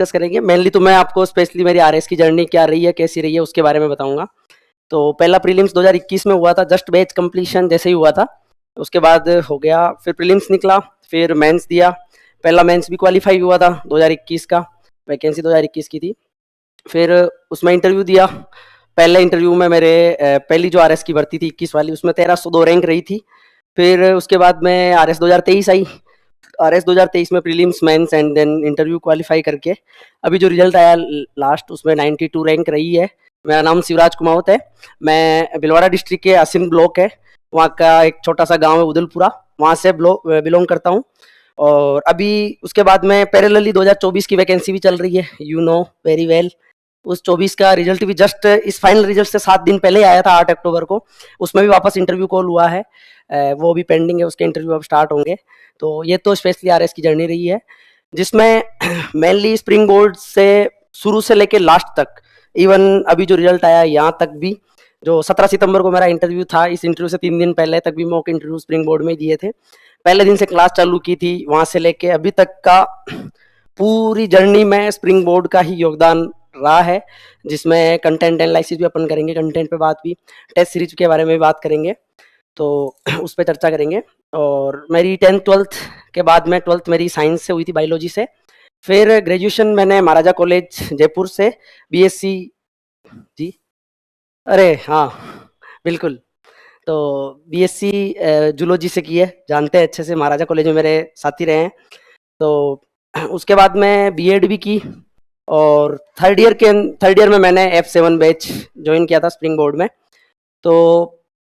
Discuss करेंगे। Mainly तो मैं आपको स्पेशली मेरी आरएस की जर्नी क्या रही है, कैसी रही है, उसके बारे में बताऊंगा। तो पहला प्रीलिम्स 2021 में हुआ था, जस्ट बैच कंप्लीशन जैसे ही हुआ था। उसके बाद हो गया, फिर प्रीलिम्स निकला, फिर मेंस दिया। पहला मेंस भी क्वालिफाई हुआ था 2021 का, वैकेंसी 2021 की थी। फिर उसमें इंटरव्यू दिया। पहले इंटरव्यू में मेरे पहली जो आरएस की भर्ती थी 21 वाली, उसमें 1302 रैंक रही थी। फिर उसके बाद में आरएस 2023 आई। आरएस 2023 में prelims, mains and then interview qualify करके अभी जो रिजल्ट आया लास्ट, उसमें 92 रैंक रही है। मेरा नाम शिवराज कुमावत है। मैं भिलवाड़ा डिस्ट्रिक्ट के आसिम ब्लॉक है, वहाँ का एक छोटा सा गांव है उदलपुरा, वहाँ से बिलोंग करता हूँ। और अभी उसके बाद में पैरेलली 2024 की वैकेंसी भी चल रही है, यू नो वेरी वेल। उस 24 का रिजल्ट भी जस्ट इस फाइनल रिजल्ट से 7 दिन पहले आया था, 8 अक्टूबर को। उसमें भी वापस इंटरव्यू कॉल हुआ है, वो भी पेंडिंग है, उसके इंटरव्यू अब स्टार्ट होंगे। तो ये तो स्पेशली आरएस की जर्नी रही है, जिसमें मेनली स्प्रिंग बोर्ड से शुरू से लेके लास्ट तक, इवन अभी जो रिजल्ट आया यहाँ तक भी, जो 17 सितंबर को मेरा इंटरव्यू था, इस इंटरव्यू से 3 दिन पहले तक भी मॉक इंटरव्यू स्प्रिंग बोर्ड में दिए थे। पहले दिन से क्लास चालू की थी, वहाँ से लेके अभी तक का पूरी जर्नी में स्प्रिंग बोर्ड का ही योगदान रहा है, जिसमें कंटेंट एनालिसिस भी अपन करेंगे, कंटेंट पे बात भी, टेस्ट सीरीज के बारे में भी बात करेंगे, तो उस पर चर्चा करेंगे। और मेरी 10th 12th के बाद में 12th मेरी साइंस से हुई थी, बायोलॉजी से। फिर ग्रेजुएशन मैंने महाराजा कॉलेज जयपुर से बीएससी, जी अरे हाँ बिल्कुल, तो बीएससी जूलॉजी से की है, जानते हैं अच्छे से, महाराजा कॉलेज में मेरे साथी रहे हैं। तो उसके बाद में बीएड भी की, और थर्ड ईयर में मैंने F7 बैच ज्वाइन किया था स्प्रिंग बोर्ड में। तो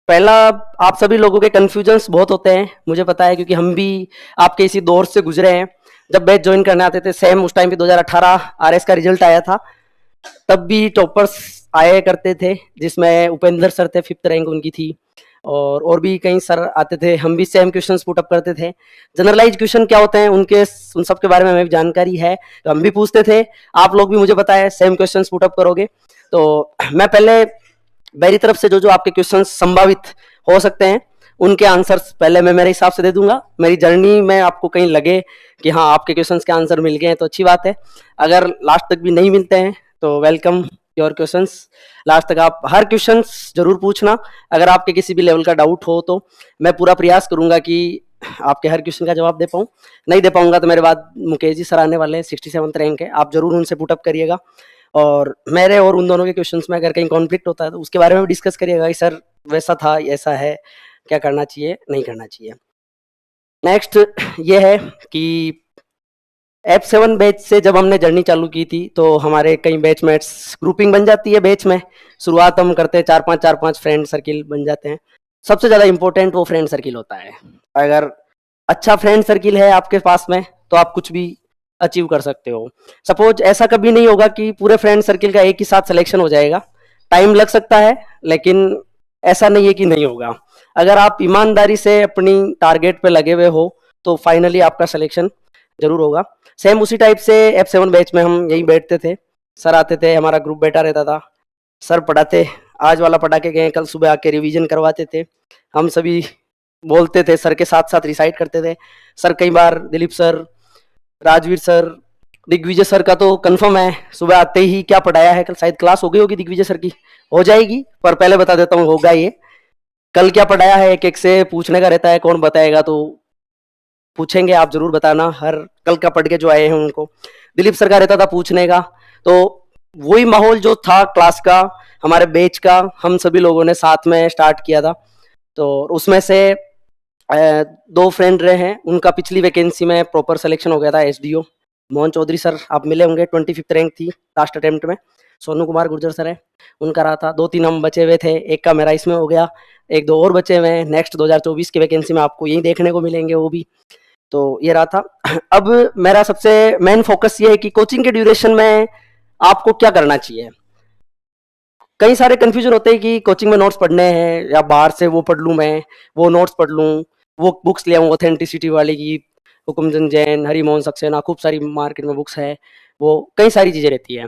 पहला, आप सभी लोगों के कन्फ्यूजन्स बहुत होते हैं, मुझे पता है, क्योंकि हम भी आपके इसी दौर से गुजरे हैं। जब बैच ज्वाइन करने आते थे, सेम उस टाइम पे 2018 आरएस का रिजल्ट आया था, तब भी टॉपर्स आए करते थे, जिसमें उपेंद्र सर थे, 5th रैंक उनकी थी, और भी कई सर आते थे। हम भी सेम क्वेश्चंस पुट अप करते थे। जनरलाइज क्वेश्चन क्या होते हैं, उन सब के बारे में हमें भी जानकारी है, तो हम भी पूछते थे। आप लोग भी, मुझे पता है, सेम क्वेश्चंस पुट अप करोगे। तो मैं पहले मेरी तरफ से जो आपके क्वेश्चंस संभावित हो सकते हैं, उनके आंसर्स पहले मैं मेरे हिसाब से दे दूंगा। मेरी जर्नी में आपको कहीं लगे कि हाँ आपके क्वेश्चंस के आंसर मिल गए हैं तो अच्छी बात है। अगर लास्ट तक भी नहीं मिलते हैं तो वेलकम योर क्वेश्चंस, लास्ट तक आप हर क्वेश्चंस जरूर पूछना। अगर आपके किसी भी लेवल का डाउट हो तो मैं पूरा प्रयास करूंगा कि आपके हर क्वेश्चन का जवाब दे पाऊँ। नहीं दे पाऊंगा तो मेरे बाद मुकेश जी सर आने वाले हैं, 67th रैंक है, आप जरूर उनसे पुटअप करिएगा। और मेरे और उन दोनों के क्वेश्चंस में अगर कहीं कॉन्फ्लिक्ट होता है तो उसके बारे में भी डिस्कस करिएगा कि सर वैसा था, ऐसा है, क्या करना चाहिए, नहीं करना चाहिए। नेक्स्ट ये है कि F7 बैच से जब हमने जर्नी चालू की थी तो हमारे कई बैचमेट्स, ग्रुपिंग बन जाती है बैच में। शुरुआत हम करते हैं 4-5 फ्रेंड सर्किल बन जाते हैं। सबसे ज़्यादा इंपॉर्टेंट वो फ्रेंड सर्किल होता है। अगर अच्छा फ्रेंड सर्किल है आपके पास में तो आप कुछ भी अचीव कर सकते हो। सपोज ऐसा कभी नहीं होगा कि पूरे फ्रेंड सर्किल का एक ही साथ सिलेक्शन हो जाएगा, टाइम लग सकता है, लेकिन ऐसा नहीं है कि नहीं होगा। अगर आप ईमानदारी से अपनी टारगेट पे लगे हुए हो तो फाइनली आपका सिलेक्शन जरूर होगा। सेम उसी टाइप से F7 बैच में हम यही बैठते थे, सर आते थे, हमारा ग्रुप बैठा रहता था, सर पढ़ाते, आज वाला पढ़ा के गए, कल सुबह आके रिवीजन करवाते थे। हम सभी बोलते थे, सर के साथ साथ रिसाइट करते थे। सर कई बार, Dilip sir, Rajveer sir, Digvijay sir का तो कंफर्म है, सुबह आते ही क्या पढ़ाया है, कल शायद क्लास हो गई होगी दिग्विजय सर की, हो जाएगी, पर पहले बता देता हूँ, होगा ये, कल क्या पढ़ाया है एक एक से पूछने का रहता है। कौन बताएगा तो पूछेंगे, आप जरूर बताना, हर कल का पढ़ के जो आए हैं उनको। दिलीप सर का रहता था पूछने का। तो वही माहौल जो था क्लास का, हमारे बैच का, हम सभी लोगों ने साथ में स्टार्ट किया था। तो उसमें से 2 फ्रेंड रहे हैं, उनका पिछली वैकेंसी में प्रॉपर सिलेक्शन हो गया था। SDO मोहन चौधरी सर, आप मिले होंगे, 25th रैंक थी लास्ट अटेम्प्ट में। सोनू कुमार गुर्जर सर है, उनका रहा था। 2-3 हम बचे हुए थे, एक का मेरा इसमें हो गया, 1-2 और बचे हुए हैं। नेक्स्ट 2024 की वैकेंसी में आपको यही देखने को मिलेंगे वो भी। तो ये रहा था। अब मेरा सबसे मेन फोकस ये है कि कोचिंग के ड्यूरेशन में आपको क्या करना चाहिए। कई सारे कंफ्यूजन होते हैं कि कोचिंग में नोट्स पढ़ने हैं या बाहर से वो पढ़ लूँ, मैं वो नोट्स पढ़ लूँ, वो बुक्स ले आऊँ ऑथेंटिसिटी वाली की, हुकुमचंद जैन, हरिमोहन सक्सेना, खूब सारी मार्केट में बुक्स है, वो कई सारी चीज़ें रहती है।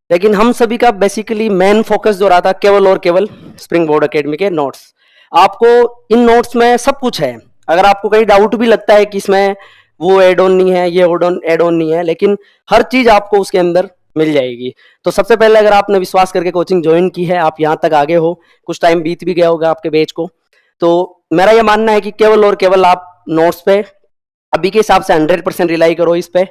लेकिन हम सभी का बेसिकली मेन फोकस जो रहा था केवल और केवल स्प्रिंग बोर्ड एकेडमी के नोट्स। आपको इन नोट्स में सब कुछ है। अगर आपको कहीं डाउट भी लगता है कि इसमें वो एड ऑन नहीं है, ये एड ऑन नहीं है, लेकिन हर चीज आपको उसके अंदर मिल जाएगी। तो सबसे पहले अगर आपने विश्वास करके कोचिंग ज्वाइन की है, आप यहाँ तक आगे हो, कुछ टाइम बीत भी गया होगा आपके बैच को, तो मेरा ये मानना है कि केवल और केवल आप नोट्स पे अभी के हिसाब से 100% रिलाई करो इस पे।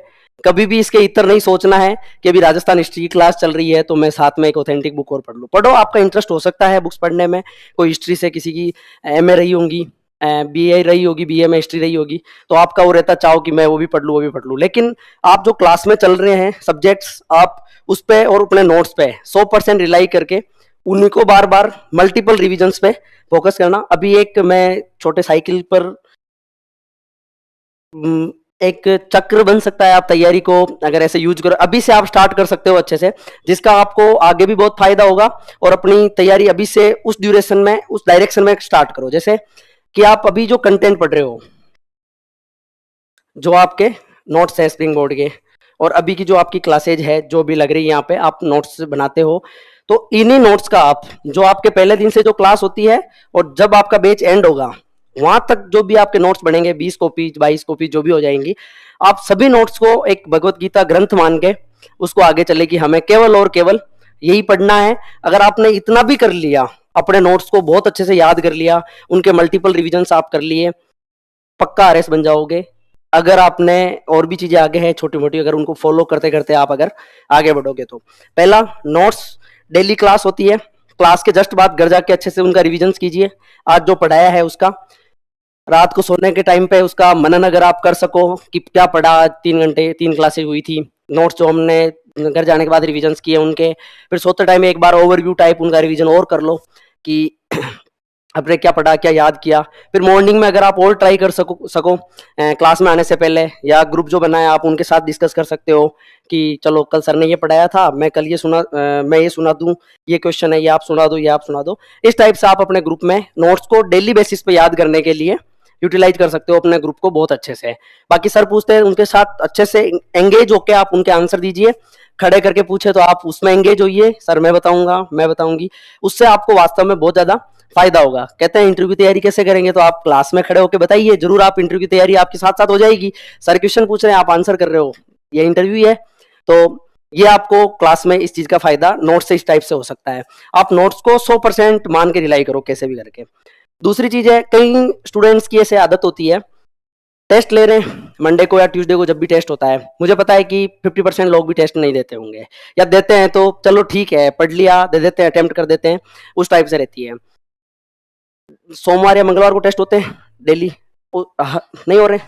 कभी भी इसके इतर नहीं सोचना है कि अभी राजस्थान हिस्ट्री की क्लास चल रही है तो मैं साथ में एक ऑथेंटिक बुक और पढ़ लूँ। पढ़ो, आपका इंटरेस्ट हो सकता है बुक्स पढ़ने में, कोई हिस्ट्री से किसी की एमए रही होंगी, बीए रही होगी, बीए में हिस्ट्री रही होगी, तो आपका वो रहता चाहो कि मैं वो भी पढ़ लूँ वो भी पढ़ लूँ, लेकिन आप जो क्लास में चल रहे हैं सब्जेक्ट्स, आप उस पे और अपने नोट्स पे 100% रिलाई करके उन्हीं को बार बार मल्टीपल रिविजन्स पे फोकस करना। अभी एक मैं छोटे साइकिल पर एक चक्र बन सकता है, आप तैयारी को अगर ऐसे यूज करो, अभी से आप स्टार्ट कर सकते हो अच्छे से, जिसका आपको आगे भी बहुत फायदा होगा। और अपनी तैयारी अभी से उस ड्यूरेशन में, उस डायरेक्शन में स्टार्ट करो। जैसे कि आप अभी जो कंटेंट पढ़ रहे हो, जो आपके नोट्स है स्प्रिंग बोर्ड के, और अभी की जो आपकी क्लासेज है जो भी लग रही है यहाँ पे आप नोट्स बनाते हो, तो इन्हीं नोट्स का आप जो आपके पहले दिन से जो क्लास होती है और जब आपका बैच एंड होगा वहां तक जो भी आपके नोट्स बनेंगे, 20 कॉपी 22 कॉपी जो भी हो जाएंगी, आप सभी नोट्स को एक भगवत गीता ग्रंथ मान के उसको आगे चले कि हमें केवल और केवल यही पढ़ना है। अगर आपने इतना भी कर लिया, अपने नोट्स को बहुत अच्छे से याद कर लिया, उनके मल्टीपल रिविजन्स आप कर लिए, पक्का आरएस बन जाओगे। अगर आपने और भी चीजें आगे है छोटी मोटी, अगर उनको फॉलो करते करते आप अगर आगे बढ़ोगे तो पहला नोट्स, डेली क्लास होती है, क्लास के जस्ट बाद घर जाके अच्छे से उनका रिविजन कीजिए, आज जो पढ़ाया है उसका। रात को सोने के टाइम पे उसका मनन अगर आप कर सको कि क्या पढ़ा, 3 घंटे 3 क्लासेस हुई थी, नोट्स जो हमने घर जाने के बाद रिविजन किए उनके, फिर सोते टाइम एक बार ओवरव्यू टाइप उनका रिविजन और कर लो कि आपने क्या पढ़ा, क्या याद किया। फिर मॉर्निंग में अगर आप और ट्राई कर सको क्लास में आने से पहले, या ग्रुप जो बनाया आप उनके साथ डिस्कस कर सकते हो कि चलो कल सर ने ये पढ़ाया था, मैं कल ये सुना, मैं ये सुना दूं, ये क्वेश्चन है, ये आप सुना दो, ये आप सुना दो। इस टाइप से आप अपने ग्रुप में नोट्स को डेली बेसिस पे याद करने के लिए यूटिलाइज कर सकते हो अपने ग्रुप को बहुत अच्छे से। बाकी सर पूछते हैं उनके साथ अच्छे से एंगेज होके आप उनके आंसर दीजिए, खड़े करके पूछे तो आप उसमें एंगेज होइए, सर मैं बताऊंगा, मैं बताऊंगी, उससे आपको वास्तव में बहुत ज्यादा फायदा होगा। कहते हैं इंटरव्यू की तैयारी कैसे करेंगे, तो आप क्लास में खड़े होकर बताइए, जरूर आप इंटरव्यू की तैयारी आपके साथ साथ हो जाएगी। सर क्वेश्चन पूछ रहे हैं, आप आंसर कर रहे हो, ये इंटरव्यू है। तो ये आपको क्लास में इस चीज का फायदा नोट से इस टाइप से हो सकता है। आप नोट्स को 100% मान के रिलाई करो कैसे भी करके। दूसरी चीज है, कई स्टूडेंट्स की ऐसे आदत होती है, टेस्ट ले रहे हैं मंडे को या ट्यूसडे को, जब भी टेस्ट होता है, मुझे पता है कि 50% लोग भी टेस्ट नहीं देते होंगे, या देते हैं तो चलो ठीक है पढ़ लिया, दे देते हैं, अटेम्प्ट कर देते हैं, उस टाइप से रहती है। सोमवार या मंगलवार को टेस्ट होते हैं डेली, नहीं हो रहे,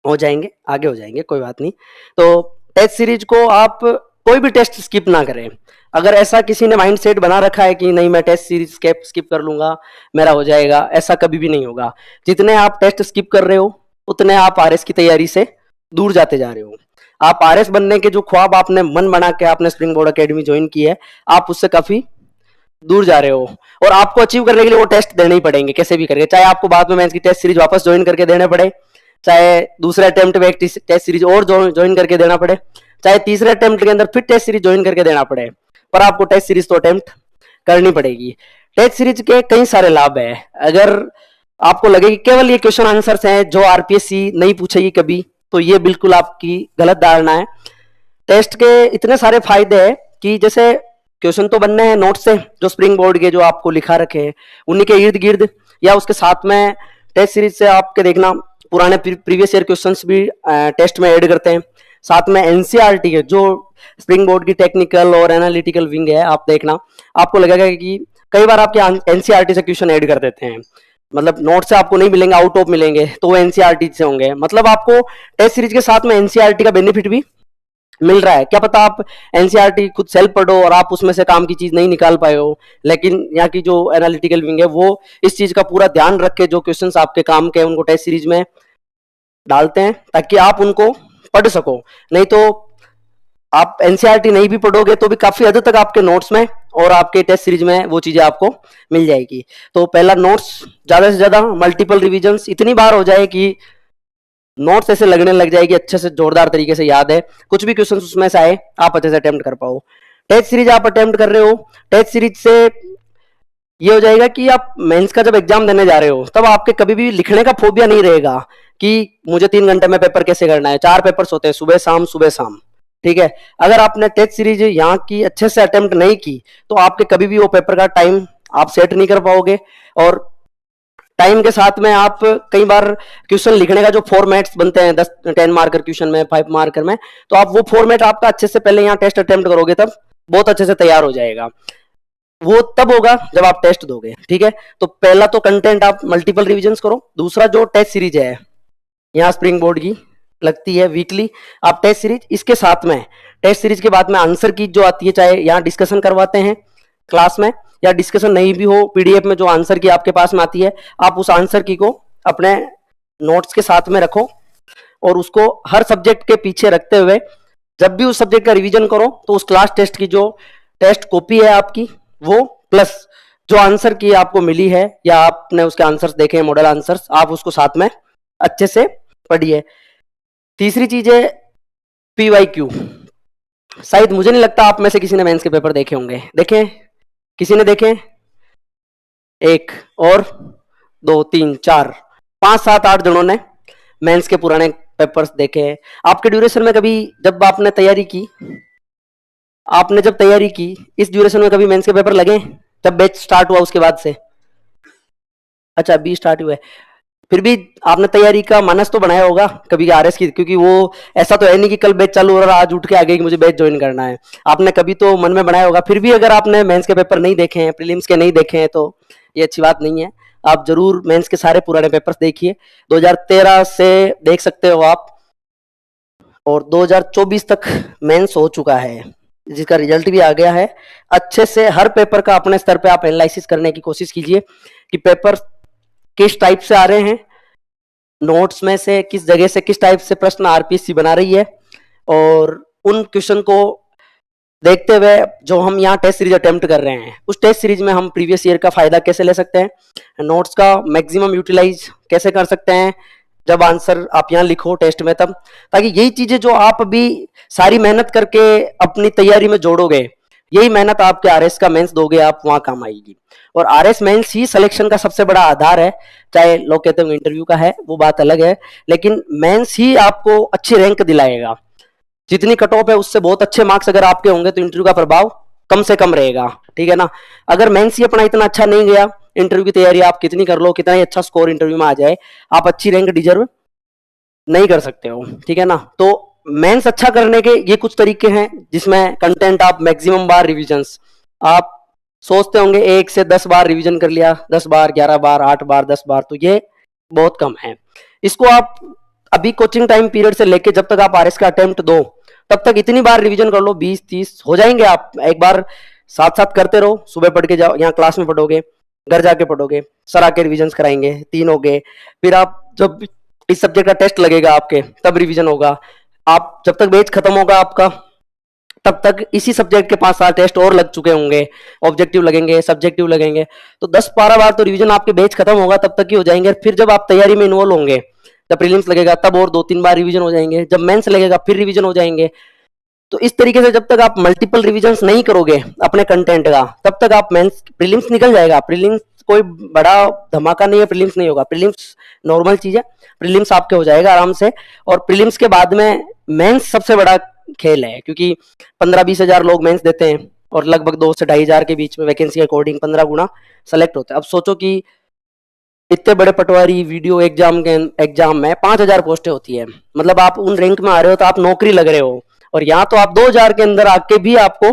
हो जाएंगे, आगे हो जाएंगे, कोई बात नहीं। तो टेस्ट सीरीज को आप कोई भी टेस्ट स्किप ना करें। अगर ऐसा किसी ने माइंड सेट बना रखा है कि नहीं मैं टेस्ट सीरीज स्किप कर लूंगा मेरा हो जाएगा, ऐसा कभी भी नहीं होगा। जितने आप टेस्ट स्किप कर रहे हो उतने आप आरएस की तैयारी से दूर जाते जा रहे हो। आप आरएस बनने के जो ख्वाब आपने मन बना के आपने स्प्रिंग बोर्ड अकेडमी ज्वाइन की है, आप उससे काफी दूर जा रहे हो। और आपको अचीव करने के लिए वो टेस्ट देने ही पड़ेंगे कैसे भी करके, चाहे आपको बाद में मैं इसकी टेस्ट सीरीज वापस ज्वाइन करके देने पड़े, चाहे दूसरे अटेम्प्ट में एक टेस्ट सीरीज और ज्वाइन करके देना पड़े, चाहे तीसरे अटेम्प्ट के अंदर फिर टेस्ट सीरीज ज्वाइन करके देना पड़े, पर आपको टेस्ट सीरीज तो अटेम्प्ट करनी पड़ेगी। टेस्ट सीरीज के कई सारे लाभ है। अगर आपको लगे कि केवल ये क्वेश्चन आंसर्स हैं जो आरपीएससी नहीं पूछेगी कभी, तो ये बिल्कुल आपकी गलत धारणा है। टेस्ट के इतने सारे फायदे हैं कि जैसे क्वेश्चन तो बनने हैं नोट से, जो स्प्रिंग बोर्ड के जो आपको लिखा रखे हैं उन्हीं के इर्द गिर्द, या उसके साथ में टेस्ट सीरीज से आपके देखना पुराने प्रीवियस ईयर क्वेश्चंस भी टेस्ट में ऐड करते हैं। साथ में एनसीईआरटी के जो स्प्रिंग बोर्ड की टेक्निकल और एनालिटिकल विंग है, आप देखना आपको लगेगा कि कई बार आपके एनसीईआरटी से क्वेश्चन ऐड कर देते हैं, मतलब नोट से आपको नहीं मिलेंगे, आउट ऑफ मिलेंगे, तो वो एनसीईआरटी से होंगे। मतलब आपको टेस्ट सीरीज के साथ में एनसीईआरटी का बेनिफिट भी मिल रहा है। क्या पता आप एनसीईआरटी खुद सेल्फ पढ़ो और आप उसमें से काम की चीज नहीं निकाल पाए हो, लेकिन यहाँ की जो एनालिटिकल विंग है वो इस चीज का पूरा ध्यान रख के जो क्वेश्चंस आपके काम के उनको टेस्ट सीरीज में डालते हैं ताकि आप उनको पढ़ सको। नहीं तो आप एनसीईआरटी नहीं भी पढ़ोगे तो भी काफी हद तक आपके नोट्स में और आपके टेस्ट सीरीज में वो चीजें आपको मिल जाएगी। तो पहला नोट्स ज्यादा से ज्यादा मल्टीपल रिविजन्स इतनी बार हो जाए कि नोट्स ऐसे लगने लग जाएगी, अच्छे से जोरदार तरीके से याद है, कुछ भी क्वेश्चन उसमें से आए आप अच्छे से अटेम्प्ट कर पाओ। टेस्ट सीरीज आप अटेम्प्ट कर रहे हो, टेस्ट सीरीज से ये हो जाएगा कि आप मेंस का जब एग्जाम देने जा रहे हो तब आपके कभी भी लिखने का फोबिया नहीं रहेगा कि मुझे 3 घंटे में पेपर कैसे करना है। 4 पेपर्स होते हैं, सुबह शाम। ठीक है, अगर आपने टेस्ट सीरीज यहाँ की अच्छे से अटेम्प्ट नहीं की तो आपके कभी भी वो पेपर का टाइम आप सेट नहीं कर पाओगे। और टाइम के साथ में आप कई बार क्वेश्चन लिखने का जो फॉर्मेट्स बनते हैं 10-10 मार्कर क्वेश्चन में, 5 मार्कर में, तो आप वो फॉर्मेट आपका अच्छे से पहले यहाँ टेस्ट अटेम्प्ट करोगे तब बहुत अच्छे से तैयार हो जाएगा। वो तब होगा जब आप टेस्ट दोगे। ठीक है, तो पहला तो कंटेंट आप मल्टीपल रिविजन्स करो। दूसरा जो टेस्ट सीरीज है यहाँ स्प्रिंग बोर्ड की लगती है वीकली, आप टेस्ट सीरीज, इसके साथ में टेस्ट सीरीज के बाद में आंसर की जो आती है, चाहे यहाँ डिस्कशन करवाते हैं क्लास में या डिस्कशन नहीं भी हो, पीडीएफ में जो आंसर की आपके पास में आती है, आप उस आंसर की को अपने नोट्स के साथ में रखो और उसको हर सब्जेक्ट के पीछे रखते हुए जब भी उस सब्जेक्ट का रिवीजन करो तो उस क्लास टेस्ट की जो टेस्ट कॉपी है आपकी वो प्लस जो आंसर की आपको मिली है या आपने उसके आंसर्स देखे हैं, मॉडल आंसर्स, आप उसको साथ में अच्छे से पढ़िए। तीसरी चीज है पीवाईक्यू। शायद मुझे नहीं लगता आप में से किसी ने मेंस के पेपर देखे होंगे। देखे? किसी ने देखे? 1 और 2 3 4 5 7 8 जनों ने मेंस के पुराने पेपर्स देखे हैं। आपके ड्यूरेशन में कभी जब आपने तैयारी की, आपने जब तैयारी की इस ड्यूरेशन में कभी मेंस के पेपर लगे जब बैच स्टार्ट हुआ उसके बाद से? अच्छा, अभी स्टार्ट हुआ है, फिर भी आपने तैयारी का मानस तो बनाया होगा कभी आरएस की, क्योंकि वो ऐसा तो है नहीं कि कल बैच चालू हो रहा आज उठ के आ गए कि मुझे बैच ज्वाइन करना है। आपने कभी तो मन में बनाया होगा। फिर भी अगर आपने मेंस के पेपर नहीं देखे हैं, प्रीलिम्स के नहीं देखे हैं, तो ये अच्छी बात नहीं है। आप जरूर मेंस के सारे पुराने पेपर्स देखिए। 2013 से देख सकते हो आप, और 2024 तक मेंस हो चुका है जिसका रिजल्ट भी आ गया है। अच्छे से हर पेपर का अपने स्तर पे आप एनालिसिस करने की कोशिश कीजिए कि पेपर किस टाइप से आ रहे हैं, नोट्स में से किस जगह से किस टाइप से प्रश्न आरपीएससी बना रही है, और उन क्वेश्चन को देखते हुए जो हम यहाँ टेस्ट सीरीज अटेम्प्ट कर रहे हैं उस टेस्ट सीरीज में हम प्रीवियस ईयर का फायदा कैसे ले सकते हैं, नोट्स का मैक्सिमम यूटिलाइज कैसे कर सकते हैं जब आंसर आप यहाँ लिखो टेस्ट में तब, ताकि यही चीजें जो आप अभी सारी मेहनत करके अपनी तैयारी में जोड़ोगे, यही मेहनत आपके आरएस का मेंस दोगे आप, वहां काम आएगी। और आरएस मेंस ही सिलेक्शन का सबसे बड़ा आधार है। चाहे लोग कहते हैं इंटरव्यू का है, वो बात अलग है, लेकिन मेंस ही आपको अच्छी रैंक दिलाएगा। जितनी कट ऑफ है उससे बहुत अच्छे मार्क्स अगर आपके होंगे तो इंटरव्यू का प्रभाव कम से कम रहेगा। ठीक है ना? अगर मेंस ही अपना इतना अच्छा नहीं गया, इंटरव्यू की तैयारी आप कितनी कर लो, कितना ही अच्छा स्कोर इंटरव्यू में आ जाए, आप अच्छी रैंक डिजर्व नहीं कर सकते हो। ठीक है ना? तो मेंस अच्छा करने के ये कुछ तरीके हैं जिसमें कंटेंट आप मैक्सिमम बार रिविजन्स, आप सोचते होंगे 1 से 10 बार रिवीजन कर लिया, 10 बार, 11 बार, 8 बार, 10 बार, तो ये बहुत कम है। इसको आप अभी कोचिंग टाइम पीरियड से लेके जब तक आप आरएस का अटेम्प्ट दो तब तक इतनी बार रिवीजन कर लो, 20-30 हो जाएंगे आप। एक बार साथ साथ करते रहो, सुबह पढ़ के जाओ, यहाँ क्लास में पढ़ोगे, घर जाके पढ़ोगे, सर आके रिविजन कराएंगे, 3 हो गए। फिर आप जब इस सब्जेक्ट का टेस्ट लगेगा आपके तब रिविजन होगा। आप जब तक बैच खत्म होगा आपका तब तक इसी सब्जेक्ट के 5-7 टेस्ट और लग चुके होंगे, ऑब्जेक्टिव लगेंगे, सब्जेक्टिव लगेंगे, तो 10-12 बार तो रिवीजन आपके बैच खत्म होगा तब तक ही हो जाएंगे। फिर जब आप तैयारी में इन्वॉल्व होंगे, जब प्रीलिम्स लगेगा तब और 2-3 बार रिवीजन हो जाएंगे, जब मेंस लगेगा फिर रिवीजन हो जाएंगे। तो इस तरीके से जब तक आप मल्टीपल रिविजन्स नहीं करोगे अपने कंटेंट का तब तक आप मेंस, प्रीलिम्स निकल जाएगा। प्रीलिम्स कोई बड़ा धमाका नहीं है, प्रीलिम्स नहीं होगा, प्रीलिम्स नॉर्मल चीज है, प्रीलिम्स आपके हो जाएगा आराम से। और प्रीलिम्स के बाद में मेंस सबसे बड़ा खेल है, क्योंकि 15-20 हजार लोग मेंस देते हैं और लगभग 2 से 2.5 हजार के बीच में वैकेंसी के अकॉर्डिंग 15 गुना सेलेक्ट होता है। अब सोचो कि इतने बड़े पटवारी वीडियो एग्जाम में 5,000 पोस्टें होती है, मतलब आप उन रैंक में आ रहे हो तो आप नौकरी लग रहे हो, और यहाँ तो आप 2,000 के अंदर आके भी आपको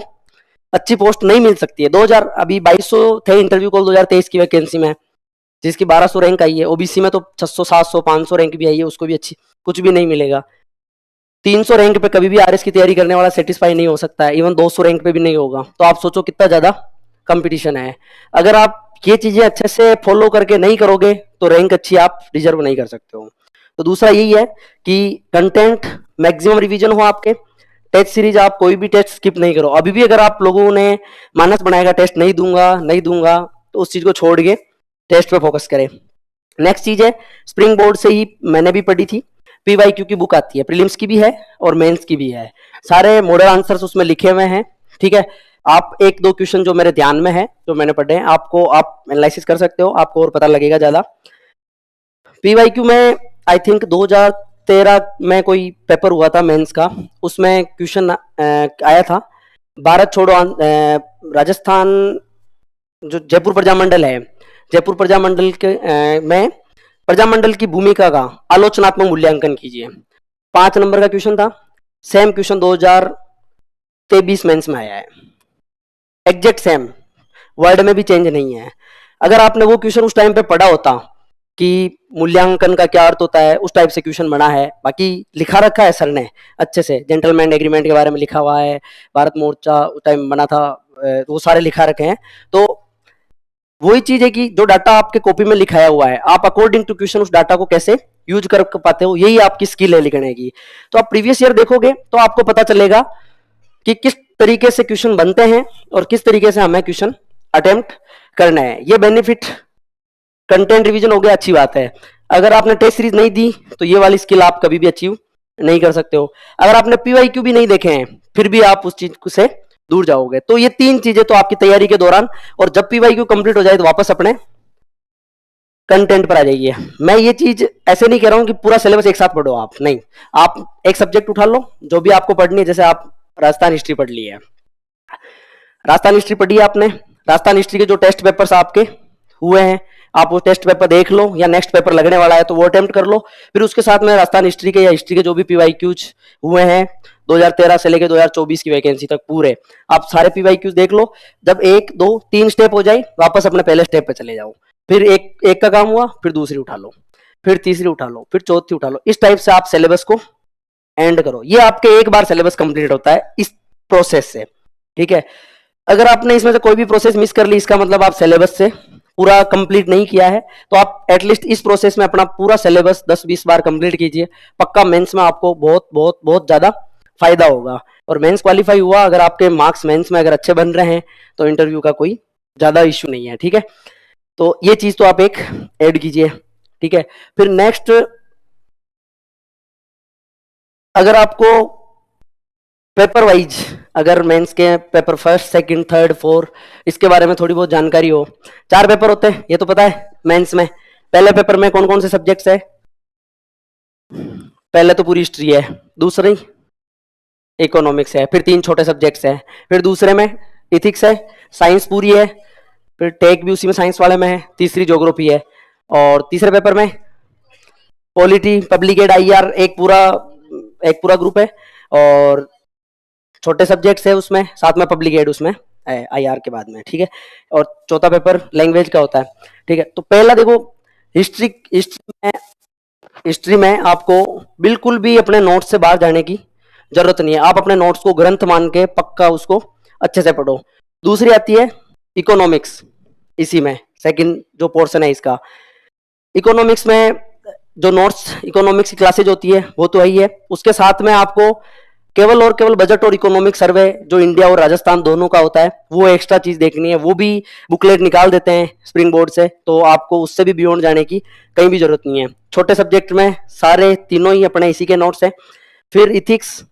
अच्छी पोस्ट नहीं मिल सकती है। 2,000 अभी 2200 थे इंटरव्यू कॉल 2023 की वैकेंसी में, जिसकी 1200 रैंक आई है। ओबीसी में तो 600, 700, 500 रैंक भी आई है, उसको भी अच्छी कुछ भी नहीं मिलेगा। 300 रैंक पे कभी भी आरएस की तैयारी करने वाला सेटिस्फाई नहीं हो सकता है, इवन 200 रैंक पे भी नहीं होगा। तो आप सोचो कितना ज्यादा कंपटीशन है। अगर आप ये चीजें अच्छे से फॉलो करके नहीं करोगे तो रैंक अच्छी आप डिजर्व नहीं कर सकते हो। तो दूसरा यही है कि कंटेंट मैक्सिमम रिवीजन हो आपके, टेस्ट सीरीज आप कोई भी टेस्ट स्किप नहीं करो। अभी भी अगर आप लोगों ने मानस बनाएगा टेस्ट नहीं दूंगा तो उस चीज को छोड़ के टेस्ट पे फोकस करें। नेक्स्ट चीज है, स्प्रिंग बोर्ड से ही मैंने भी पढ़ी थी, पीवाईक्यू की बुक आती है, प्रीलिम्स की भी है और मेंस की भी है, सारे मॉडल आंसर्स उसमें लिखे हुए हैं। ठीक है, आप 1-2 क्वेश्चन जो मेरे ध्यान में है, जो मैंने पढ़े हैं, आप एनालिसिस कर सकते हो, आपको और पता लगेगा ज्यादा। पीवाईक्यू में आई थिंक 2013 में कोई पेपर हुआ था मेंस का, उसमें क्वेश्चन आया था भारत छोड़ो राजस्थान जो जयपुर प्रजामंडल है, जयपुर प्रजामंडल के में प्रजामंडल की भूमिका का आलोचनात्मक मूल्यांकन कीजिए। 5 नंबर का क्वेश्चन था। सेम क्वेश्चन 2023 मेंस में आया है, एग्जैक्ट सेम, वर्ड में भी चेंज नहीं है। अगर आपने वो क्वेश्चन उस टाइम पे पढ़ा होता कि मूल्यांकन का क्या अर्थ होता है, उस टाइप से क्वेश्चन बना है। बाकी लिखा रखा है सर ने अच्छे से, जेंटलमैन एग्रीमेंट के बारे में लिखा हुआ है, भारत मोर्चा उस टाइम बना था, वो सारे लिखा रखे हैं। तो वही चीज है कि जो डाटा आपके कॉपी में लिखाया हुआ है, आप अकॉर्डिंग टू क्वेश्चन उस डाटा को कैसे यूज कर पाते हो, यही आपकी स्किल है लिखने की। तो आप प्रीवियस ईयर देखोगे तो आपको पता चलेगा कि किस तरीके से क्वेश्चन बनते हैं और किस तरीके से हमें क्वेश्चन अटेम्प्ट करना है। ये बेनिफिट कंटेंट रिवीजन हो गया, अच्छी बात है। अगर आपने टेस्ट सीरीज नहीं दी तो ये वाली स्किल आप कभी भी अचीव नहीं कर सकते हो। अगर आपने पीवाईक्यू भी नहीं देखे हैं फिर भी आप उस चीज से दूर जाओगे। तो ये 3 चीजें तो आपकी तैयारी के दौरान, और जब पीवाईक्यू कंप्लीट हो जाए तो वापस अपने कंटेंट पर आ जाइए। मैं ये चीज ऐसे नहीं कह रहा हूं कि पूरा सिलेबस एक साथ पढ़ो आप, नहीं, आप एक सब्जेक्ट उठा लो जो भी आपको पढ़नी है। जैसे आप राजस्थान हिस्ट्री पढ़ ली है, राजस्थान हिस्ट्री पढ़ी है आपने, राजस्थान हिस्ट्री के जो टेस्ट पेपर्स आपके हुए हैं आप वो टेस्ट पेपर देख लो, या नेक्स्ट पेपर लगने वाला है तो वो अटेम्प्ट कर लो। फिर उसके साथ में राजस्थान हिस्ट्री के या हिस्ट्री के जो भी पीवाईक्यूज हुए हैं 2013 से लेकर 2024 की वैकेंसी तक पूरे, आप सारे पीवाईक्यूज देख लो। जब 1 2 3 स्टेप हो जाए वापस अपने पहले स्टेप पे चले जाओ। फिर एक का काम हुआ, फिर दूसरी उठा लो, फिर तीसरी उठा लो, फिर चौथी उठा लो। इस टाइप से आप सिलेबस को एंड करो। ये आपके एक बार सिलेबस कंप्लीट होता है इस प्रोसेस से, ठीक है। अगर आपने इसमें से कोई भी प्रोसेस मिस कर ली, इसका मतलब आप सिलेबस से पूरा कंप्लीट नहीं किया है। तो आप एटलीस्ट इस प्रोसेस में अपना पूरा सिलेबस 10-20 बार कंप्लीट कीजिए, पक्का मेंस में आपको बहुत बहुत बहुत ज्यादा फायदा होगा। और मेंस क्वालिफाई हुआ, अगर आपके मार्क्स मेंस में अगर अच्छे बन रहे हैं तो इंटरव्यू का कोई ज्यादा इश्यू नहीं है, ठीक है। तो ये चीज तो आप एक ऐड कीजिए, ठीक है। फिर नेक्स्ट, अगर आपको पेपर वाइज, अगर मेंस के paper first second third fourth इसके बारे में थोड़ी बहुत जानकारी हो, 4 पेपर होते हैं ये तो पता है मेंस में। पहले पेपर में कौन कौन से सब्जेक्ट्स है? पहले तो पूरी हिस्ट्री है, दूसरी इकोनॉमिक्स है, फिर 3 छोटे सब्जेक्ट्स है, फिर दूसरे में इथिक्स है, साइंस पूरी है, फिर टेक भी उसी में साइंस वाले में है, तीसरी ज्योग्राफी है, और तीसरे पेपर में पॉलिटी पब्लिक एड IR एक पूरा ग्रुप है, और छोटे सब्जेक्ट्स है उसमें, साथ में पब्लिक एड उसमें IR के बाद में, ठीक है। और चौथा पेपर लैंग्वेज का होता है, ठीक है। तो पहला देखो, हिस्ट्री में आपको बिल्कुल भी अपने नोट्स से बाहर जाने की जरूरत नहीं है। आप अपने नोट्स को ग्रंथ मान के पक्का उसको अच्छे से पढ़ो। दूसरी आती है इकोनॉमिक्स, इसी में सेकंड जो पोर्शन है इसका। इकोनॉमिक्स में जो नोट्स इकोनॉमिक्स की क्लासेज होती है वो तो ही है, उसके साथ में आपको केवल और केवल बजट और इकोनॉमिक सर्वे जो इंडिया और राजस्थान दोनों का होता है वो एक्स्ट्रा चीज देखनी है। वो भी बुकलेट निकाल देते हैं स्प्रिंग बोर्ड से, तो आपको उससे भी बियॉन्ड जाने की कहीं भी जरूरत नहीं है। छोटे सब्जेक्ट में सारे तीनों ही अपने इसी के नोट्स हैं। फिर इथिक्स,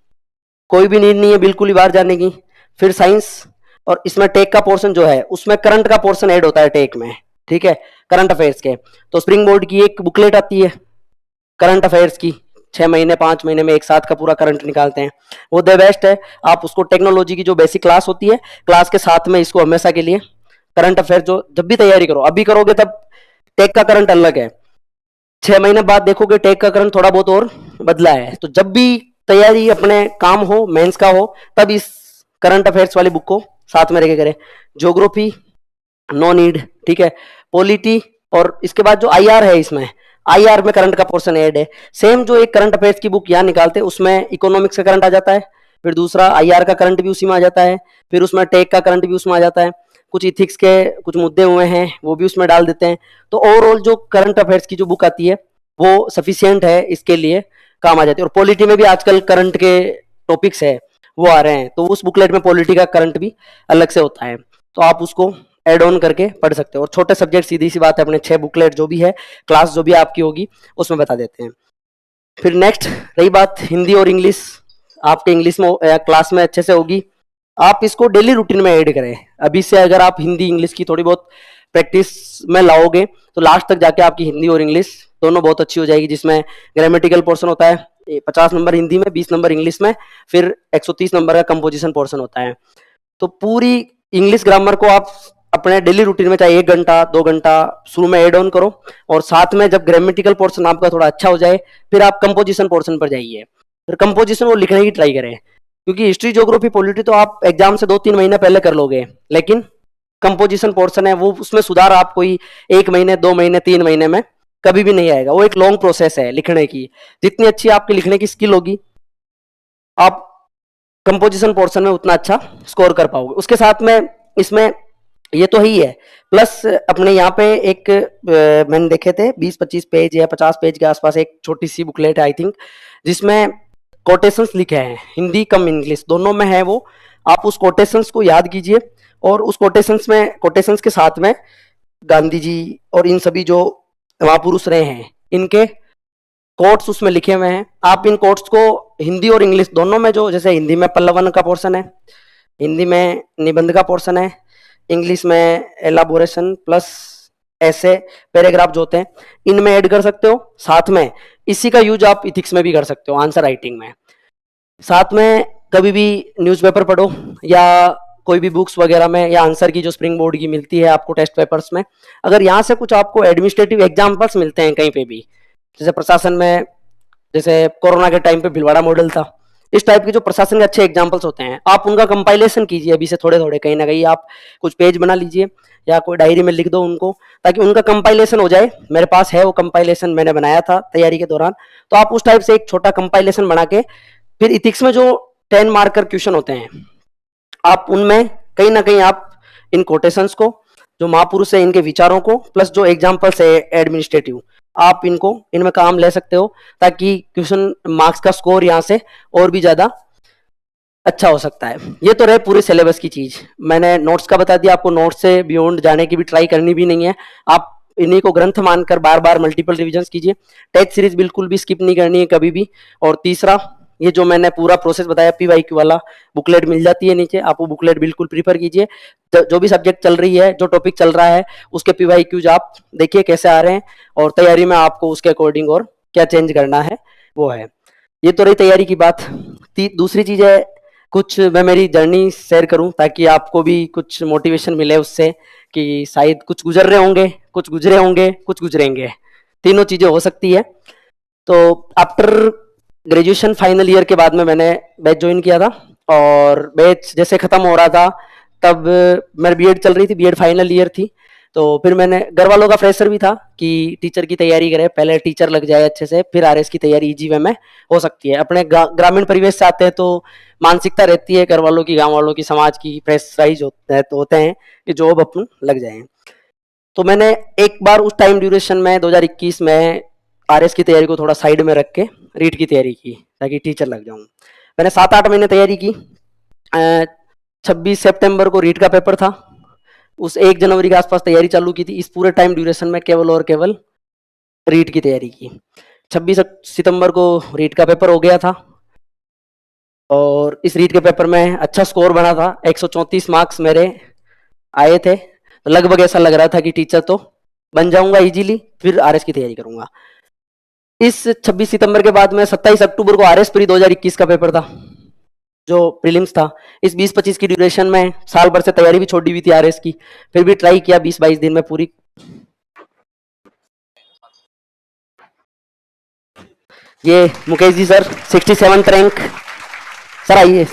कोई भी नीड नहीं है बिल्कुल ही बाहर जाने की। फिर साइंस, और इसमें टेक का पोर्शन जो है उसमें करंट का पोर्शन ऐड होता है टेक में, ठीक है, करंट अफेयर्स के। तो स्प्रिंग बोर्ड की एक बुकलेट आती है करंट अफेयर्स की, 6 महीने 5 महीने में एक साथ का पूरा करंट निकालते हैं, वो द बेस्ट है। आप उसको टेक्नोलॉजी की जो बेसिक क्लास होती है, क्लास के साथ में इसको हमेशा के लिए करंट अफेयर जो जब भी तैयारी करो, अभी करोगे तब टेक का करंट अलग है, 6 महीने बाद देखोगे टेक का करंट थोड़ा बहुत और बदला है। तो जब भी तैयारी अपने काम हो, मेंस का हो, तब इस करंट अफेयर्स वाली बुक को साथ में रखे करें। ज्योग्राफी नो नीड, ठीक है। पॉलिटी, और इसके बाद जो IR है, इसमें IR में करंट का पोर्शन ऐड है। सेम जो एक करंट अफेयर्स की बुक यहाँ निकालते हैं उसमें इकोनॉमिक्स का करंट आ जाता है, फिर दूसरा IR का करंट भी उसी में आ जाता है, फिर उसमें टेक का करंट भी उसमें आ जाता है, कुछ इथिक्स के कुछ मुद्दे हुए हैं वो भी उसमें डाल देते हैं। तो ओवरऑल जो करंट अफेयर्स की जो बुक आती है वो सफिशियंट है, इसके लिए काम आ जाती है। और पॉलिटी में भी आजकल करंट के टॉपिक्स है वो आ रहे हैं, तो उस बुकलेट में पॉलिटी का करंट भी अलग से होता है, तो आप उसको एड ऑन करके पढ़ सकते हो। और छोटे सब्जेक्ट सीधी सी बात है, अपने 6 बुकलेट जो भी है, क्लास जो भी आपकी होगी उसमें बता देते हैं। फिर नेक्स्ट रही बात हिंदी और इंग्लिश, आपके इंग्लिश में क्लास में अच्छे से होगी, आप इसको डेली रूटीन में ऐड करें। अभी से अगर आप हिंदी इंग्लिश की थोड़ी बहुत प्रैक्टिस में लाओगे तो लास्ट तक जाके आपकी हिंदी और इंग्लिश दोनों बहुत अच्छी हो जाएगी, जिसमें ग्रामेटिकल पोर्शन होता है 50 नंबर हिंदी में, 20 नंबर इंग्लिश में, फिर 130 नंबर का कंपोजिशन पोर्शन होता है। तो पूरी इंग्लिश ग्रामर को आप अपने डेली रूटीन में चाहे 1 घंटा 2 घंटा शुरू में एड ऑन करो, और साथ में जब ग्रामेटिकल पोर्शन आपका थोड़ा अच्छा हो जाए फिर आप कंपोजिशन पोर्शन पर जाइए, फिर कंपोजिशन को लिखने की ट्राई करें, क्योंकि हिस्ट्री ज्योग्राफी पॉलिटी तो आप एग्जाम से 2-3 महीने पहले कर लोगे, लेकिन कंपोजिशन पोर्शन है वो उसमें सुधार आप कोई 1 महीने 2 महीने 3 महीने में कभी भी नहीं आएगा। वो एक लॉन्ग प्रोसेस है लिखने की। जितनी अच्छी आपकी लिखने की स्किल होगी आप कंपोजिशन पोर्शन में उतना अच्छा स्कोर कर पाओगे। उसके साथ में इसमें ये तो ही है, प्लस अपने यहाँ पे एक मैंने देखे थे 20-25 पेज या 50 पेज के आसपास एक छोटी सी बुकलेट है आई थिंक, जिसमें कोटेशंस लिखे हैं, हिंदी कम इंग्लिश दोनों में है वो। आप उस कोटेशंस को याद कीजिए, और उस कोटेशंस के साथ में गांधी जी और इन सभी जो महापुरुष रहे हैं इनके कोट्स उसमें लिखे हुए हैं। आप इन कोट्स को हिंदी और इंग्लिश दोनों में, जो जैसे हिंदी में पल्लवन का पोर्शन है, हिंदी में निबंध का पोर्शन है, इंग्लिश में एलाबोरेशन प्लस ऐसे पैराग्राफ जो होते हैं, इनमें ऐड कर सकते हो। साथ में इसी का यूज आप इथिक्स में भी कर सकते हो, आंसर राइटिंग में। साथ में कभी भी न्यूज़पेपर पढ़ो या कोई भी बुक्स वगैरह में, या आंसर की जो स्प्रिंग बोर्ड की मिलती है आपको टेस्ट पेपर्स में, अगर यहाँ से कुछ आपको एडमिनिस्ट्रेटिव एग्जाम्पल्स मिलते हैं कहीं पे भी, जैसे प्रशासन में, जैसे कोरोना के टाइम पे भिलवाड़ा मॉडल था, इस टाइप के जो प्रशासन के अच्छे एग्जाम्पल्स होते हैं आप उनका कंपाइलेशन कीजिए अभी से थोड़े थोड़े, कहीं ना कहीं आप कुछ पेज बना लीजिए या कोई डायरी में लिख दो उनको, ताकि उनका कंपाइलेशन हो जाए। मेरे पास है वो कंपाइलेशन, मैंने बनाया था तैयारी के दौरान। तो आप उस टाइप से एक छोटा कंपाइलेशन बना के फिर इथिक्स में जो 10 मार्कर क्वेश्चन होते हैं आप उनमें कहीं ना कहीं आप इन कोटेशंस को, जो महापुरुष है इनके विचारों को, प्लस जो एग्जाम्पल्स है एडमिनिस्ट्रेटिव, आप इनको इनमें काम ले सकते हो, ताकि क्वेश्चन मार्क्स का स्कोर यहाँ से और भी ज्यादा अच्छा हो सकता है। ये तो रहे पूरे सिलेबस की चीज। मैंने नोट्स का बता दिया, आपको नोट्स से बियॉन्ड जाने की भी ट्राई करनी भी नहीं है। आप इन्हीं को ग्रंथ मानकर बार बार मल्टीपल रिविजन कीजिए। टेस्ट सीरीज बिल्कुल भी स्किप नहीं करनी है कभी भी। और तीसरा, ये जो मैंने पूरा प्रोसेस बताया PYQ वाला, बुकलेट मिल जाती है नीचे, आप वो बुकलेट बिल्कुल प्रीफर कीजिए। जो भी सब्जेक्ट चल रही है, जो टॉपिक चल रहा है, उसके PYQs आप देखिए कैसे आ रहे हैं, और तैयारी में आपको उसके अकॉर्डिंग और क्या चेंज करना है वो है। ये तो रही तैयारी की बात। दूसरी चीज है, कुछ मैं मेरी जर्नी शेयर करूं ताकि आपको भी कुछ मोटिवेशन मिले उससे, कि शायद कुछ गुजर रहे होंगे, कुछ गुजरे होंगे, कुछ गुजरेंगे, तीनों चीजें हो सकती है। तो आफ्टर ग्रेजुएशन फाइनल ईयर के बाद में मैंने बैच ज्वाइन किया था, और बैच जैसे खत्म हो रहा था तब मेरी बीएड चल रही थी, बीएड फाइनल ईयर थी। तो फिर मैंने, घर वालों का प्रेशर भी था कि टीचर की तैयारी करे, पहले टीचर लग जाए अच्छे से, फिर आरएस की तैयारी इजी वे में हो सकती है। अपने ग्रामीण परिवेश से आते हैं तो मानसिकता रहती है घर वालों की, गांव वालों की, समाज की, प्रेशराइज होते हैं कि जॉब अपन लग जाए। तो मैंने एक बार उस टाइम ड्यूरेशन में 2021 में आरएस की तैयारी को थोड़ा साइड में रख के रीट की तैयारी की, ताकि टीचर लग जाऊं। मैंने 7-8 महीने तैयारी की। 26 सितंबर को रीट का पेपर था, उस 1 जनवरी के आसपास तैयारी चालू की थी। इस पूरे टाइम ड्यूरेशन में केवल और केवल रीट की तैयारी की। 26 सितंबर को रीट का पेपर हो गया था, और इस रीट के पेपर में अच्छा स्कोर बना था, 134 मार्क्स मेरे आए थे। तो लगभग ऐसा लग रहा था कि टीचर तो बन जाऊंगा इजीली, फिर आरएस की तैयारी करूंगा। इस 26 सितंबर के बाद में 27 अक्टूबर को आरएस प्री 2021 का पेपर था, जो प्रीलिम्स था। इस 20-25 की ड्यूरेशन में साल भर से तैयारी भी छोड़ी हुई थी आरएस की, फिर भी ट्राई किया 20-22 दिन में पूरी। ये Mukesh ji sir 67th rank sir, आइए।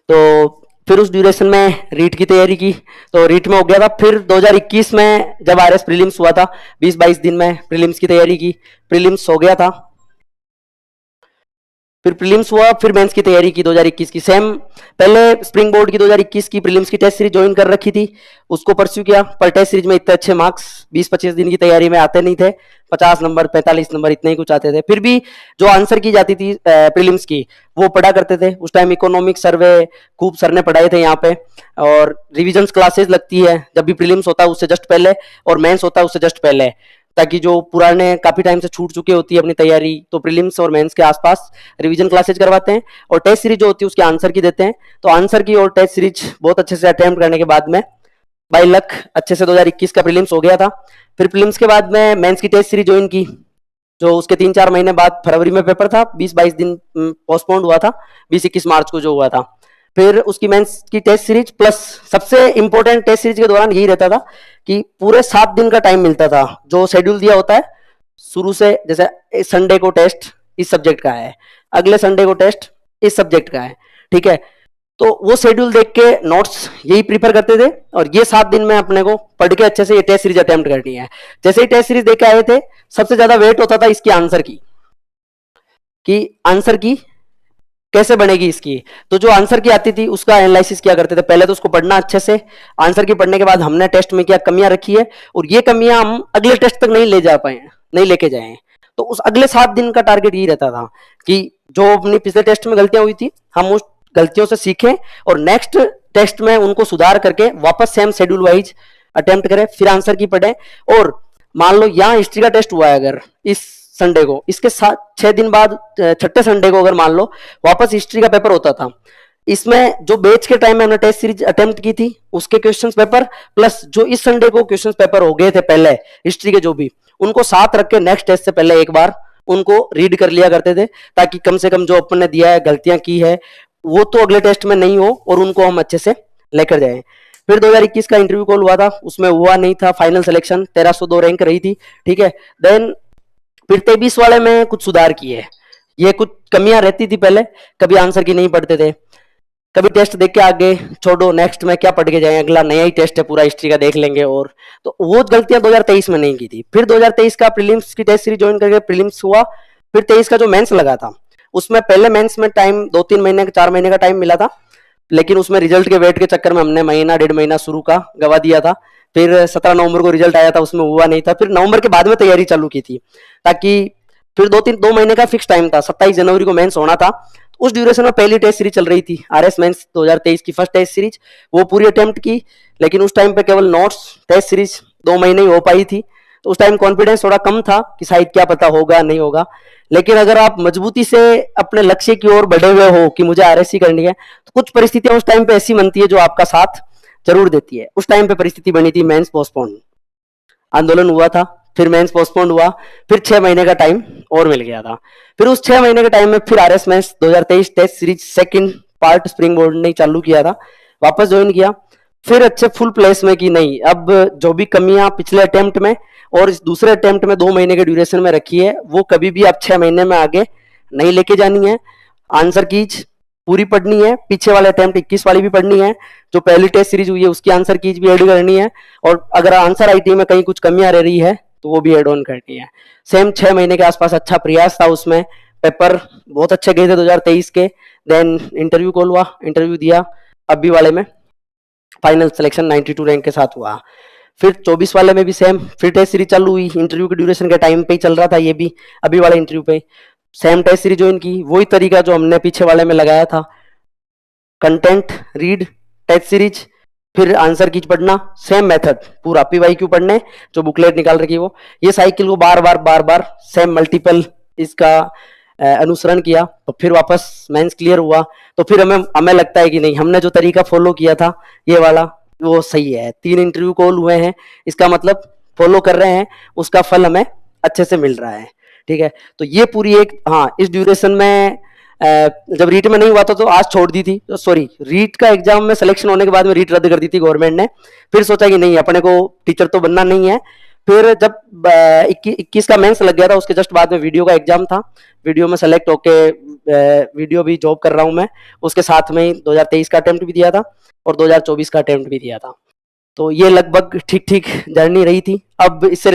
तो फिर उस ड्यूरेशन में रीट की तैयारी की, तो रीट में हो गया था। फिर 2021 में जब आरएस प्रीलिम्स हुआ था, 20-22 दिन में प्रीलिम्स की तैयारी की, प्रीलिम्स हो गया था। फिर प्रीलिम्स हुआ, फिर मेंस की तैयारी की 2021 की। सेम पहले स्प्रिंग बोर्ड की 2021 की प्रीलिम्स की टेस्ट सीरीज ज्वाइन कर रखी थी, उसको परस्यू किया, पर टेस्ट सीरीज में इतने अच्छे मार्क्स 20-25 दिन की तैयारी में आते नहीं थे। 50 नंबर 45 नंबर इतने ही कुछ आते थे। फिर भी जो आंसर की जाती थी प्रीलिम्स की, वो पढ़ा करते थे। उस टाइम इकोनॉमिक सर्वे खूब सर ने पढ़ाए थे यहाँ पे, और रिविजन क्लासेस लगती है जब भी प्रीलिम्स होता है उससे जस्ट पहले, और मेंस होता है उससे जस्ट पहले, ताकि जो पुराने काफी टाइम से छूट चुकी होती है अपनी तैयारी, तो प्रीलिम्स और मेंस के आसपास रिवीजन क्लासेज करवाते हैं। और टेस्ट सीरीज जो होती है उसके आंसर की देते हैं। तो आंसर की और टेस्ट सीरीज बहुत अच्छे से अटेम्प्ट करने के बाद में बाय लक अच्छे से 2021 का प्रीलिम्स हो गया था। फिर प्रीलिम्स के बाद मैं मेंस की टेस्ट सीरीज ज्वाइन की, जो उसके 3-4 महीने बाद फरवरी में पेपर था, 20-22 दिन पोस्टपोन्ड हुआ था, 20-21 मार्च को जो हुआ था। फिर उसकी मेंस की टेस्ट सीरीज प्लस सबसे इंपॉर्टेंट टेस्ट सीरीज के दौरान यही रहता था कि पूरे 7 दिन का टाइम मिलता था। जो शेड्यूल दिया होता है शुरू से, जैसे संडे को टेस्ट इस सब्जेक्ट का है, अगले संडे को टेस्ट इस सब्जेक्ट का है, ठीक है। तो वो शेड्यूल देख के नोट्स यही प्रीफर करते थे, और ये 7 दिन में अपने को पढ़ के अच्छे से ये टेस्ट सीरीज अटेम्प्ट करनी है। जैसे ही टेस्ट सीरीज देख के आए थे, सबसे ज्यादा वेट होता था इसकी आंसर की, कि आंसर की कैसे बनेगी इसकी। तो जो आंसर की आती थी उसका एनालिसिस किया करते थे। पहले तो उसको पढ़ना अच्छे से, आंसर की पढ़ने के बाद हमने टेस्ट में क्या कमियां रखी है, और ये कमियां हम अगले टेस्ट तक नहीं ले जा पाए, नहीं लेके जाए। तो उस अगले 7 दिन का टारगेट यही रहता था कि जो अपनी पिछले टेस्ट में गलतियां हुई थी, हम उस गलतियों से सीखें और नेक्स्ट टेस्ट में उनको सुधार करके वापस सेम शेड्यूल वाइज अटेम्प्ट करें, फिर आंसर की पढ़ें। और मान लो यहाँ हिस्ट्री का टेस्ट हुआ है अगर इस संडे को, इसके 6 दिन बाद छठे संडे को अगर मान लो वापस हिस्ट्री का पेपर होता था, इसमें जो बैच के टाइम में हमने टेस्ट सीरीज अटेम्प्ट की थी उसके क्वेश्चंस पेपर प्लस जो इस संडे को क्वेश्चंस पेपर हो गए थे पहले हिस्ट्री के, जो भी उनको साथ रख के नेक्स्ट टेस्ट से पहले एक बार उनको रीड कर लिया करते थे, ताकि कम से कम जो अपन ने दिया है, गलतियां की है, वो तो अगले टेस्ट में नहीं हो और उनको हम अच्छे से लेकर जाएं। फिर 2021 का इंटरव्यू कॉल हुआ था, उसमें हुआ नहीं था फाइनल सिलेक्शन, 1302 रैंक रही थी, ठीक है। देन फिर 23 वाले में कुछ सुधार किए। ये कुछ कमियां रहती थी पहले, कभी आंसर की नहीं पढ़ते थे, कभी टेस्ट देख के आगे छोड़ो, नेक्स्ट में क्या पढ़ के जाए, अगला नया ही टेस्ट है, पूरा हिस्ट्री का देख लेंगे। और तो वो गलतियां 2023 में नहीं की थी। फिर 2023 का प्रीलिम्स की टेस्ट सीरीज ज्वाइन करके प्रीलिम्स हुआ। फिर 23 का जो मेंस लगा था, उसमें पहले मेंस में टाइम 2-3 महीने 4 महीने का टाइम मिला था, लेकिन उसमें रिजल्ट के वेट के चक्कर में हमने महीना 1.5 महीना शुरू का गवा दिया था। फिर 17 नवंबर को रिजल्ट आया था, उसमें हुआ नहीं था। फिर नवंबर के बाद में तैयारी चालू की थी, ताकि फिर 2 महीने का फिक्स टाइम था, 27 जनवरी को मेंस होना था। उस ड्यूरेशन में पहली टेस्ट सीरीज चल रही थी, आरएस मेंस 2023 की फर्स्ट टेस्ट सीरीज, वो पूरी अटेम्प्ट की। लेकिन उस टाइम पे केवल नोट्स टेस्ट सीरीज 2 महीने ही हो पाई थी, तो उस टाइम कॉन्फिडेंस थोड़ा कम था कि शायद क्या पता होगा नहीं होगा। लेकिन अगर आप मजबूती से अपने लक्ष्य की ओर बढ़े हुए हो कि मुझे आरएससी करनी है, तो कुछ परिस्थितियां उस टाइम पे ऐसी बनती है जो आपका साथ जरूर देती है। उस टाइम पे परिस्थिति बनी थी मेंस पोस्टपोन, आंदोलन हुआ था, फिर मेंस पोस्टपोन हुआ, फिर 6 महीने का टाइम और मिल गया था। फिर उस 6 महीने के टाइम में फिर RS mains 2023 test series second part Springboard ने चालू किया था, वापस ज्वाइन किया। फिर अच्छे फुल प्लेस में कि नहीं, अब जो भी कमियां पिछले अटेम्प्ट में और इस दूसरे अटेम्प्ट में 2 महीने के ड्यूरेशन में रखी है, वो कभी भी आप 6 महीने में आगे नहीं लेके जानी है। आंसर कीज पूरी पढ़नी है, पीछे वाले अटेम्प्ट 21 वाली भी पढ़नी है, जो पहली टेस्ट सीरीज हुई है उसकी आंसर कीज भी ऐड करनी है, और अगर आंसर आईटी में कहीं कुछ कमियां रह रही है तो वो भी एड ऑन करनी है। सेम 6 महीने के आसपास अच्छा प्रयास था, उसमें पेपर बहुत अच्छे गए थे 2023 के। देन इंटरव्यू कॉल हुआ, इंटरव्यू दिया, अभी वाले में फाइनल सिलेक्शन 92 रैंक के साथ हुआ। फिर 24 वाले में भी सेम, फिर टेस्ट सीरीज चालू हुई, इंटरव्यू के ड्यूरेशन के टाइम पे ही चल रहा था ये भी, अभी वाले इंटरव्यू पे सेम टेस्ट सीरीज ज्वाइन की, वही तरीका जो हमने पीछे वाले में लगाया था, कंटेंट रीड टेस्ट सीरीज, फिर आंसर कीज पढ़ना, सेम मेथड पूरा पीवाईक्यू पढ़ने, जो बुकलेट निकाल रखी वो, ये साइकिल को बार बार सेम मल्टीपल इसका अनुसरण किया। तो फिर वापस मेंस क्लियर हुआ, तो फिर हमें लगता है कि नहीं, हमने जो तरीका फॉलो किया था ये वाला वो सही है। 3 इंटरव्यू कॉल हुए हैं, इसका मतलब फॉलो कर रहे हैं, उसका फल हमें अच्छे से मिल रहा है, ठीक है। तो ये पूरी एक, हाँ, इस ड्यूरेशन में जब रीट में नहीं हुआ था तो आज छोड़ दी थी, तो सॉरी, रीट का एग्जाम में सिलेक्शन होने के बाद में रीट रद्द कर दी थी गवर्नमेंट ने। फिर सोचा कि नहीं, अपने को टीचर तो बनना नहीं है। फिर जब 21 का मेंस लग गया था, उसके जस्ट बाद में वीडियो का एग्जाम था, वीडियो में सेलेक्ट होके वीडियो भी जॉब कर रहा हूँ मैं, उसके साथ में ही 2023 का अटेम्प्ट भी दिया था और 2024 का अटेम्प्ट भी दिया था। तो ये लगभग ठीक जर्नी रही थी। अब इससे